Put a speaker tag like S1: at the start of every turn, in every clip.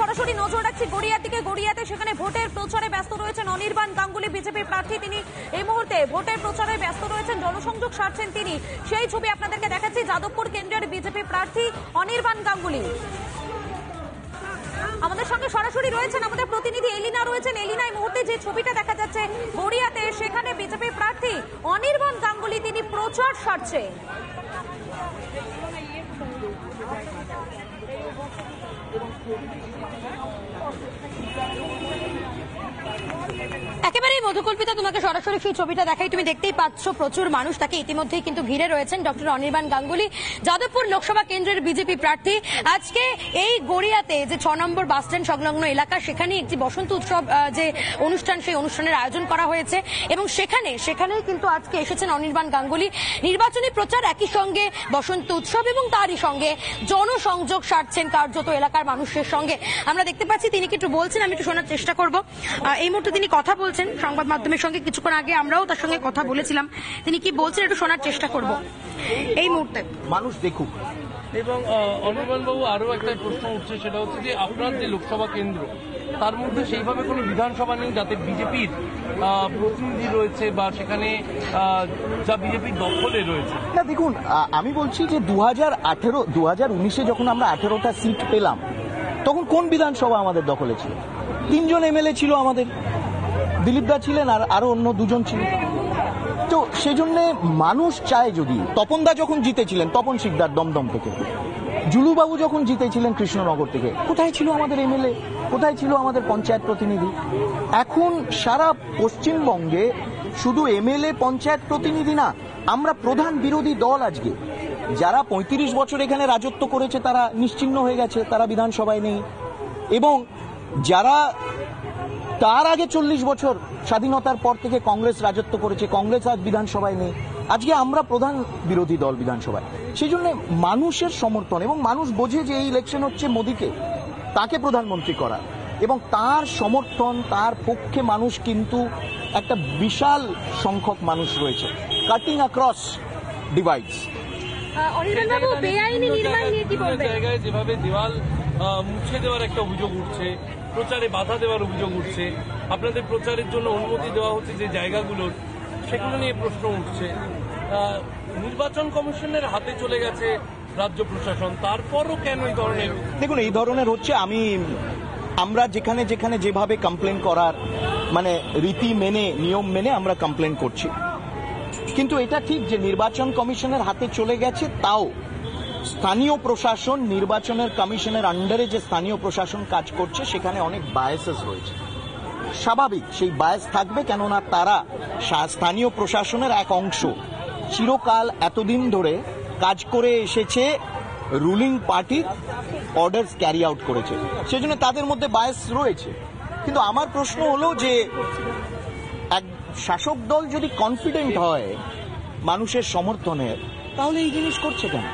S1: সরাসরি নজর রাখছি গড়িয়ার দিকে। গড়িয়াতে সেখানে ভোটের প্রচারে ব্যস্ত রয়েছেন অনির্বাণ গাঙ্গুলি, বিজেপি প্রার্থী। তিনি এই মুহূর্তে ভোটের প্রচারে ব্যস্ত রয়েছেন, জনসংযোগ সারছেন তিনি। সেই ছবি আপনাদেরকে দেখাচ্ছি, যাদবপুর কেন্দ্রের বিজেপি প্রার্থী অনির্বাণ গাঙ্গুলি। আমাদের সঙ্গে সরাসরি রয়েছেন আমাদের প্রতিনিধি এলিনা রয়েছেন। এলিনা, এই মুহূর্তে যে ছবিটা দেখা যাচ্ছে গড়িয়াতে, সেখানে বিজেপি প্রার্থী অনির্বাণ গাঙ্গুলি তিনি প্রচার সারছে। একেবারেই মধুকল্পিতা, তোমাকে সরাসরি সেই ছবিটা দেখাই। তুমি দেখতেই পাচ্ছ প্রচুর মানুষ তাকে ইতিমধ্যেই কিন্তু ঘিরে রয়েছেন। ডক্টর অনির্বাণ গাঙ্গুলি, যাদবপুর লোকসভা কেন্দ্রের বিজেপি প্রার্থী। আজকে এই গড়িয়াতে যে 6 নম্বর বাসস্ট্যান্ড সংলগ্ন এলাকা, সেখানে একটি বসন্ত উৎসব যে অনুষ্ঠান, সেই অনুষ্ঠানের আয়োজন করা হয়েছে এবং সেখানেই কিন্তু আজকে এসেছেন অনির্বাণ গাঙ্গুলি। নির্বাচনী প্রচার, একই সঙ্গে বসন্ত উৎসব এবং তারই সঙ্গে জনসংযোগ সারছেন কার্যত এলাকার মানুষের সঙ্গে। আমরা দেখতে পাচ্ছি তিনি কি একটু বলছেন, আমি একটু শোনার চেষ্টা করব। এই মুহূর্তে তিনি কথা বলছেন সংবাদ মাধ্যমের সঙ্গে। কিছুক্ষণ আগে আমরাও তার সঙ্গে কথা বলেছিলাম, তিনি কি বলছেন একটু শোনার চেষ্টা করব এই মুহূর্তে।
S2: মানুষ দেখুক।
S3: এবং অনির্বাণ বাবু, আরো একটা প্রশ্ন উঠছে, সেটা হচ্ছে যে আপনার যে লোকসভা কেন্দ্র, তার মধ্যে সেইভাবে কোনো বিধানসভা নেই যাতে বিজেপির প্রতিনিধি রয়েছে বা সেখানে যা বিজেপির দখলে রয়েছে।
S2: না দেখুন, আমি বলছি যে 2019-এ যখন আমরা 18টা সিট পেলাম, তখন কোন বিধানসভা আমাদের দখলে ছিল? 3 জন এমএলএ ছিল আমাদের, দিলীপ দা ছিলেন আর আরো অন্য 2 জন ছিলেন। তো সেজন্য মানুষ চায়, যদি তপনদা যখন জিতেছিলেন, তপন শিকদার দমদম থেকে, জুলুবাবু যখন জিতেছিলেন কৃষ্ণনগর থেকে, কোথায় ছিল আমাদের এমএলএ, কোথায় ছিল আমাদের পঞ্চায়েত প্রতিনিধি? এখন সারা পশ্চিমবঙ্গে শুধু এমএলএ পঞ্চায়েত প্রতিনিধি না, আমরা প্রধান বিরোধী দল। আজকে যারা 35 বছর এখানে রাজত্ব করেছে তারা নিশ্চিহ্ন হয়ে গেছে, তারা বিধানসভায় নেই। এবং যারা তার আগে 40 বছর স্বাধীনতার পর থেকে কংগ্রেস রাজত্ব করেছে, কংগ্রেস আজ বিধানসভায় নেই। আজকে আমরা প্রধান বিরোধী দল বিধানসভায়। সেই জন্য মানুষের সমর্থন, এবং মানুষ বোঝে যে এই ইলেকশন হচ্ছে মোদীকে, তাকে প্রধানমন্ত্রী করার, এবং তার সমর্থন, তার পক্ষে মানুষ কিন্তু একটা বিশাল সংখ্যক মানুষ রয়েছে, কাটিং অ্যাক্রস ডিভাইডস।
S3: জায়গায় যেভাবে দেওয়াল মুছে দেওয়ার একটা অভিযোগ উঠছে, প্রচারে বাধা দেওয়ার অভিযোগ উঠছে, আপনাদের প্রচারের জন্য অনুমতি দেওয়া হচ্ছে যে জায়গাগুলোর, সেগুলো নিয়ে প্রশ্ন উঠছে। নির্বাচন কমিশনের হাতে চলে গেছে রাজ্য প্রশাসন, তারপরও কেন এই ধরনের?
S2: দেখুন, এই ধরনের হচ্ছে, আমরা যেখানে যেখানে যেভাবে কমপ্লেন করার, মানে রীতি মেনে, নিয়ম মেনে আমরা কমপ্লেন করছি। কিন্তু এটা ঠিক যে নির্বাচন কমিশনের হাতে চলে গেছে, তাও স্থানীয় প্রশাসন, নির্বাচনের কমিশনের আন্ডারে যে স্থানীয় প্রশাসন কাজ করছে, সেখানে অনেক বায়াসেস রয়েছে। স্বাভাবিক, সেই বায়াস থাকবে, কেননা তারা স্থানীয় প্রশাসনের এক অংশ, চিরকাল এতদিন ধরে কাজ করে এসেছে, রুলিং পার্টির অর্ডারস ক্যারি আউট করেছে, সেজন্য তাদের মধ্যে বায়াস রয়েছে। কিন্তু আমার প্রশ্ন হলো যে এক শাসক দল যদি কনফিডেন্ট হয় মানুষের সমর্থনের, তাহলে এই জিনিস করছে কেন?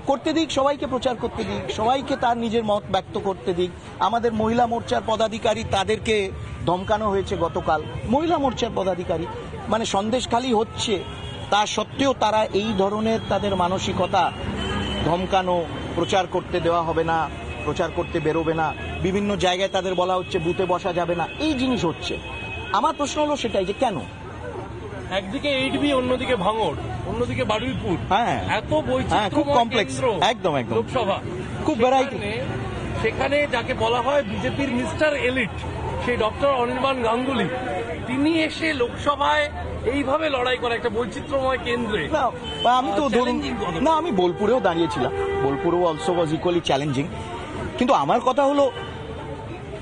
S2: করতে দিক, সবাইকে প্রচার করতে দিক, সবাইকে তার নিজের মত ব্যক্ত করতে দিক। আমাদের মহিলা মোর্চার পদাধিকারী, তাদেরকে ধমকানো হয়েছে গতকাল। মহিলা মোর্চার পদাধিকারী, মানে সন্দেশখালি হচ্ছে, তা সত্ত্বেও তারা এই ধরনের তাদের মানসিকতা, ধমকানো, প্রচার করতে দেওয়া হবে না, প্রচার করতে বেরোবে না, বিভিন্ন জায়গায় তাদের বলা হচ্ছে বুথে বসা যাবে না, এই জিনিস হচ্ছে। আমার প্রশ্ন হলো সেটাই যে কেন?
S3: একদিকে 8B, অন্যদিকে ভাঙড়, অন্যদিকে বারুইপুর,
S2: হ্যাঁ
S3: এত বৈচিত্র্য,
S2: খুব কমপ্লেক্স, একদম একদম
S3: লোকসভা,
S2: খুব ভ্যারাইটি।
S3: সেখানে যাকে বলা হয় বিজেপির মিস্টার এলিট, সেই ডক্টর অনির্বাণ গাঙ্গুলি, তিনি এসে লোকসভায় এইভাবে লড়াই করে একটা বৈচিত্র্যময় কেন্দ্রে।
S2: আমি তো ধরুন না, আমি বোলপুরেও দাঁড়িয়েছিলাম, বোলপুরেও অলসো ওয়াজ ইকুয়ালি চ্যালেঞ্জিং। কিন্তু আমার কথা হলো,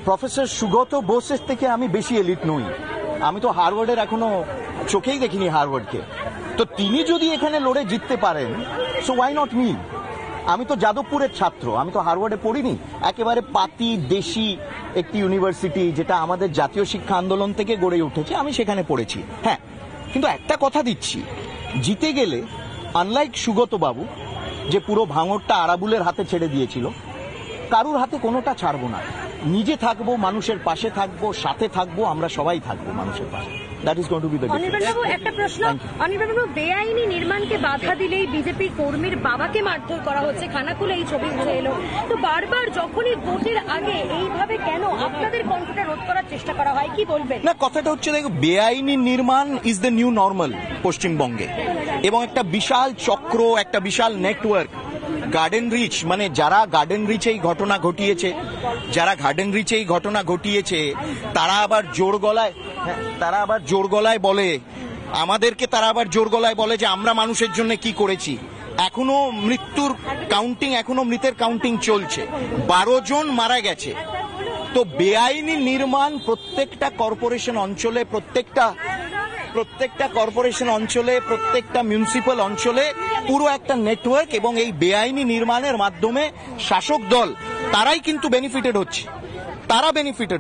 S2: প্রফেসর সুগত বোসের থেকে আমি বেশি এলিট নই। আমি তো হার্ভার্ডের এখনো চোখেই দেখিনি হার্ভার্ডকে। তো তিনি যদি এখানে লড়ে জিততে পারেন, সো ওয়াই নট মি? আমি তো যাদবপুরের ছাত্র, আমি তো হার্ভার্ডে পড়িনি। একেবারে পাতি দেশি একটি ইউনিভার্সিটি, যেটা আমাদের জাতীয় শিক্ষা আন্দোলন থেকে গড়ে উঠেছে, আমি সেখানে পড়েছি। হ্যাঁ, কিন্তু একটা কথা দিচ্ছি, জিতে গেলে আনলাইক সুগত বাবু, যে পুরো ভাঙড়টা আরাবুলের হাতে ছেড়ে দিয়েছিল, কারুর হাতে কোনোটা ছাড়বো না। নিজে থাকবো, মানুষের পাশে থাকবো, সাথে থাকবো, আমরা সবাই থাকবো মানুষের পাশে। That is going to B the
S1: Anirban বাবু, একটা প্রশ্ন। অনির্বাণ বাবু, বেআইনি নির্মাণকে বাধা দিলেই বিজেপি কর্মীর বাবাকে মারধর করা হচ্ছে, খানাকুলে এই ছবি উঠে এলো। তো বারবার যখনই ভোটের আগে এইভাবে কেন আপনাদের কণ্ঠটা রোধ করার চেষ্টা করা হয়, কি বলবেন?
S2: না, কথাটা হচ্ছে দেখো, বেআইনি নির্মাণ ইজ দ্য নিউ নর্মাল পশ্চিমবঙ্গে, এবং একটা বিশাল চক্র, একটা বিশাল নেটওয়ার্ক। গার্ডেন রিচ, মানে যারা গার্ডেন রিচে এই ঘটনা ঘটিয়েছে, তারা আবার জোর গলায় বলে আমাদেরকে, তারা আবার জোর গলায় বলে যে আমরা মানুষের জন্য কি করেছি। এখনো মৃতের কাউন্টিং চলছে, 12 জন মারা গেছে। তো বেআইনি নির্মাণ প্রত্যেকটা কর্পোরেশন অঞ্চলে, প্রত্যেকটা মিউনিসিপ্যাল অঞ্চলে পুরো একটা নেটওয়ার্ক, এবং এই বেআইনি নির্মাণের মাধ্যমে শাসক দল তারাই কিন্তু বেনিফিটেড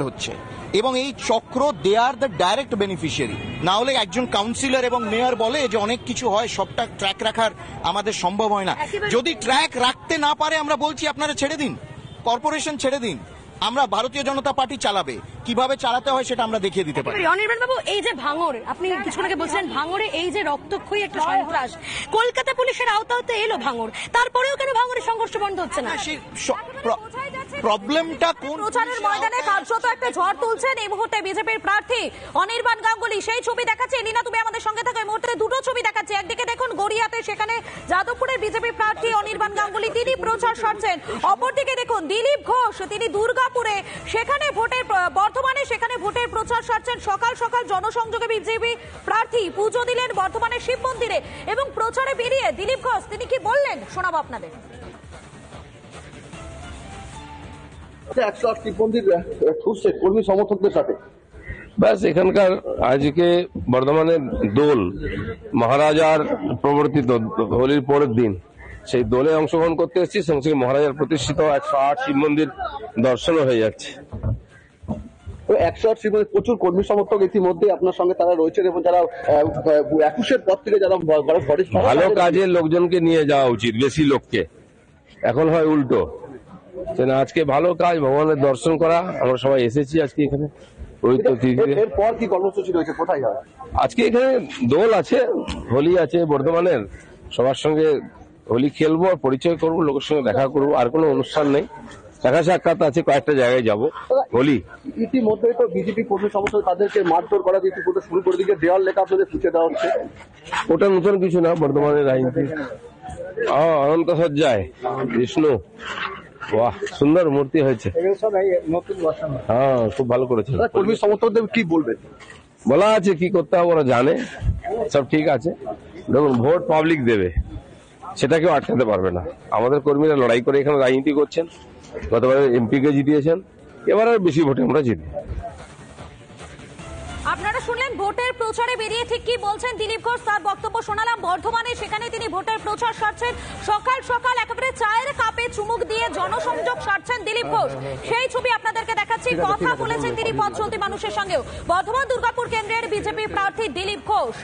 S2: হচ্ছে, এবং এই চক্র, দে আর দ্য ডাইরেক্ট বেনিফিশিয়ারি। না হলে একজন কাউন্সিলর এবং মেয়র বলে যে অনেক কিছু হয়, সবটা ট্র্যাক রাখার আমাদের সম্ভব হয় না। যদি ট্র্যাক রাখতে না পারে, আমরা বলছি আপনারা ছেড়ে দিন, কর্পোরেশন ছেড়ে দিন, আমরা ভারতীয় জনতা পার্টি চালাবে, কিভাবে চালাতে হয় সেটা আমরা দেখিয়ে দিতে পারি।
S1: অনির্বাণ বাবু, এই যে ভাঙড়, আপনি কিছুক্ষণ আগে বলছিলেন ভাঙড়ে এই যে রক্তক্ষয়ী একটা সন্ত্রাস, কলকাতা পুলিশের আওতাতে এলো ভাঙড়, তারপরেও কেন ভাঙড়ের সংঘর্ষ বন্ধ হচ্ছে না?
S2: প্রবলেমটা কোন?
S1: প্রচারের ময়দানে কার্যত একটা ঝড় তুলছেন এই মুহূর্তে বিজেপির প্রার্থী অনির্বাণ গাঙ্গুলি। সেই ছবি দেখাচ্ছে লীনা, তুমি আমাদের সঙ্গে থাকো। এই মুহূর্তে দুটো ছবি দেখাচ্ছে, একদিকে দেখুন গড়িয়াতে, সেখানে যাদবপুরের বিজেপি প্রার্থী অনির্বাণ গাঙ্গুলি তিনি প্রচার সারছেন, অপরদিকে দেখুন দিলীপ ঘোষ, তিনি দুর্গাপুরে, সেখানে বর্ধমানে সেখানে ভোটের প্রচার সারছেন। সকাল সকাল জনসংযোগে বিজেপি প্রার্থী পুজো দিলেন বর্ধমানের শিব মন্দিরে, এবং প্রচারে বেরিয়ে দিলীপ ঘোষ তিনি কি বললেন শোনাবো আপনাদের।
S4: 108 মন্দির ছুটছে কর্মী সমর্থকদের সাথে।
S5: ব্যাস, এখানকার আজকে বর্ধমানের দোল, মহারাজার প্রবর্তিত হোলির পরের দিন, সেই দোলে অংশগ্রহণ করতে এসেছি। সঙ্গে সঙ্গে মহারাজার প্রতিষ্ঠিত 108 শিব মন্দির দর্শনও হয়ে যাচ্ছে।
S4: 108 শিব মন্দির প্রচুর কর্মী সমর্থক ইতিমধ্যে আপনার সঙ্গে তারা রয়েছেন, এবং যারা 21-এর পর থেকে যারা
S5: ভালো কাজের লোকজনকে নিয়ে যাওয়া উচিত, বেশি লোককে। এখন হয় উল্টো। আজকে ভালো কাজ, ভগবানের দর্শন করা, আমরা সবাই এসেছি আজকে এখানে।
S4: এরপর কি কর্মসূচি রয়েছে, কোথায় হয়?
S5: আজকে এখানে দোল আছে, হোলি আছে বর্ধমানের, সবার সঙ্গে হোলি খেলবো, পরিচয় করবো, লোকের সঙ্গে দেখা করবো। আর কোনো অনুষ্ঠান নেই, দেখা সাক্ষাৎ আছে, কয়েকটা জায়গায় যাব। হোলি
S4: ইতিমধ্যে তো বিজেপি কর্মী সমর্থক তাদেরকে মারধর করা ইতিমধ্যে শুরু করে দিকে, দেওয়াল লেখা আপনাদের ফুটে দেওয়া হচ্ছে।
S5: ওটা নতুন কিছু না, বর্ধমানের রাজনীতি। অনন্ত সজ্জায় বিষ্ণু, বাহ, সুন্দর মূর্তি হয়েছে। হ্যাঁ, খুব ভালো করেছে।
S4: কর্মী সমর্থকদের কি বলবেন?
S5: বলা আছে কি করতে হবে, ওরা জানে, সব ঠিক আছে। দেখুন, ভোট পাবলিক দেবে, সেটা কেউ আটকাতে পারবে না। আমাদের কর্মীরা লড়াই করে এখানে রাজনীতি করছেন, গতবারে এমপিকে জিতিয়েছেন, এবার আর বেশি ভোটে আমরা জিতব।
S1: আপনারা শুনলেন ভোটের প্রচারে বেরিয়ে ঠিক কি বলছেন দিলীপ ঘোষ, তার বক্তব্য শোনালাম। বর্ধমানে সেখানে তিনি ভোটের প্রচার সারছেন, সকাল সকাল একেবারে চায়ের কাপে চুমুক দিয়ে জনসংযোগ সারছেন দিলীপ ঘোষ। সেই ছবি আপনাদেরকে দেখাচ্ছি। কথা বলেছেন তিনি পথ চলতি মানুষের সঙ্গেও। বর্ধমান দুর্গাপুর কেন্দ্রের বিজেপি প্রার্থী দিলীপ ঘোষ।